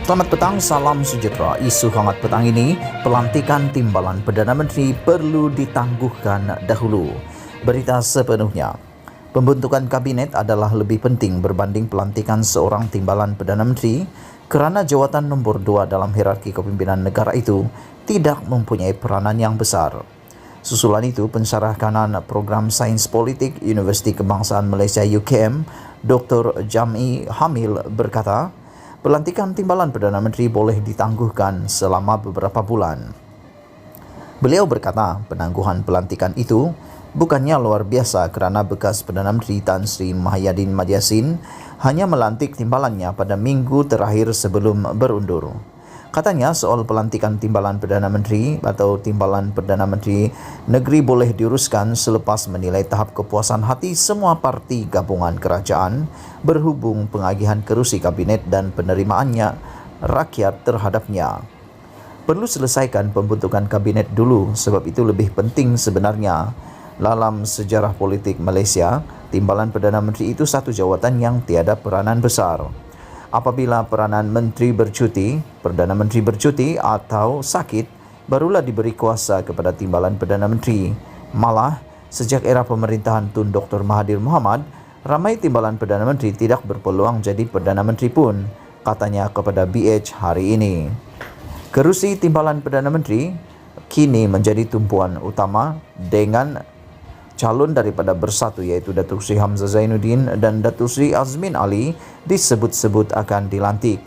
Selamat petang, salam sejahtera. Isu hangat petang ini, pelantikan timbalan Perdana Menteri perlu ditangguhkan dahulu. Berita sepenuhnya. Pembentukan kabinet adalah lebih penting berbanding pelantikan seorang timbalan Perdana Menteri kerana jawatan nombor 2 dalam hierarki kepimpinan negara itu tidak mempunyai peranan yang besar. Susulan itu, pensyarah kanan program Sains Politik Universiti Kebangsaan Malaysia UKM, Dr. Jami Hamil berkata, pelantikan timbalan Perdana Menteri boleh ditangguhkan selama beberapa bulan. Beliau berkata, penangguhan pelantikan itu bukannya luar biasa kerana bekas Perdana Menteri Tan Sri Mahyadin Madiasin hanya melantik timbalannya pada minggu terakhir sebelum berundur. Katanya, soal pelantikan timbalan Perdana Menteri atau timbalan Perdana Menteri negeri boleh diuruskan selepas menilai tahap kepuasan hati semua parti gabungan kerajaan berhubung pengagihan kerusi kabinet dan penerimaannya rakyat terhadapnya. Perlu selesaikan pembentukan kabinet dulu sebab itu lebih penting sebenarnya. Dalam sejarah politik Malaysia, timbalan Perdana Menteri itu satu jawatan yang tiada peranan besar. Apabila peranan menteri bercuti, Perdana Menteri bercuti atau sakit, barulah diberi kuasa kepada timbalan Perdana Menteri. Malah, sejak era pemerintahan Tun Dr. Mahathir Mohamad, ramai timbalan Perdana Menteri tidak berpeluang jadi Perdana Menteri pun, katanya kepada BH hari ini. Kerusi timbalan Perdana Menteri kini menjadi tumpuan utama dengan calon daripada Bersatu iaitu Datuk Seri Hamzah Zainuddin dan Datuk Seri Azmin Ali disebut-sebut akan dilantik.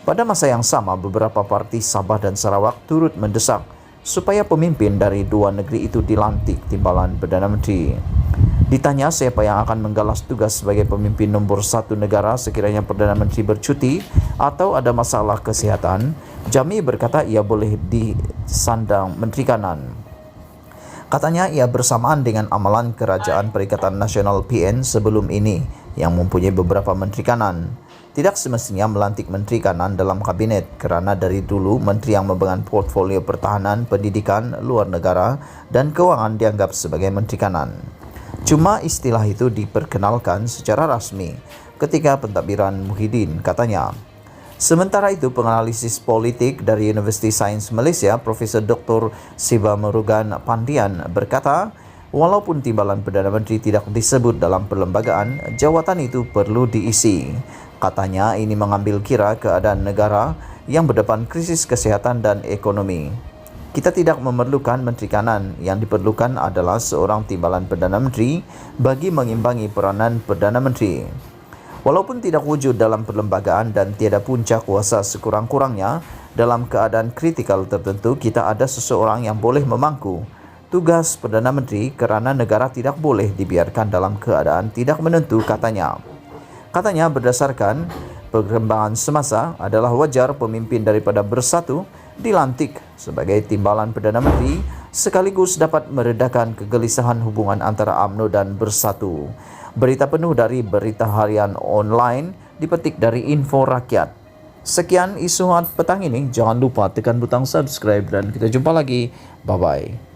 Pada masa yang sama, beberapa parti Sabah dan Sarawak turut mendesak supaya pemimpin dari dua negeri itu dilantik timbalan Perdana Menteri. Ditanya siapa yang akan menggalas tugas sebagai pemimpin nombor 1 negara sekiranya Perdana Menteri bercuti atau ada masalah kesihatan, Jami berkata ia boleh disandang Menteri Kanan. Katanya ia bersamaan dengan amalan Kerajaan Perikatan Nasional PN sebelum ini yang mempunyai beberapa Menteri Kanan. Tidak semestinya melantik Menteri Kanan dalam kabinet kerana dari dulu Menteri yang memegang portfolio pertahanan, pendidikan, luar negara dan kewangan dianggap sebagai Menteri Kanan. Cuma istilah itu diperkenalkan secara rasmi ketika pentadbiran Muhyiddin, katanya. Sementara itu, penganalisis politik dari Universiti Sains Malaysia, Profesor Dr. Siva Murugan Pandian berkata, walaupun timbalan Perdana Menteri tidak disebut dalam perlembagaan, jawatan itu perlu diisi. Katanya, ini mengambil kira keadaan negara yang berdepan krisis kesihatan dan ekonomi. Kita tidak memerlukan Menteri Kanan, yang diperlukan adalah seorang timbalan Perdana Menteri bagi mengimbangi peranan Perdana Menteri. Walaupun tidak wujud dalam perlembagaan dan tiada punca kuasa sekurang-kurangnya, dalam keadaan kritikal tertentu kita ada seseorang yang boleh memangku tugas Perdana Menteri kerana negara tidak boleh dibiarkan dalam keadaan tidak menentu, katanya. Katanya berdasarkan perkembangan semasa adalah wajar pemimpin daripada Bersatu dilantik sebagai timbalan Perdana Menteri sekaligus dapat meredakan kegelisahan hubungan antara UMNO dan Bersatu. Berita penuh dari berita harian online dipetik dari Info Rakyat. Sekian isu hangat petang ini. Jangan lupa tekan butang subscribe dan kita jumpa lagi. Bye-bye.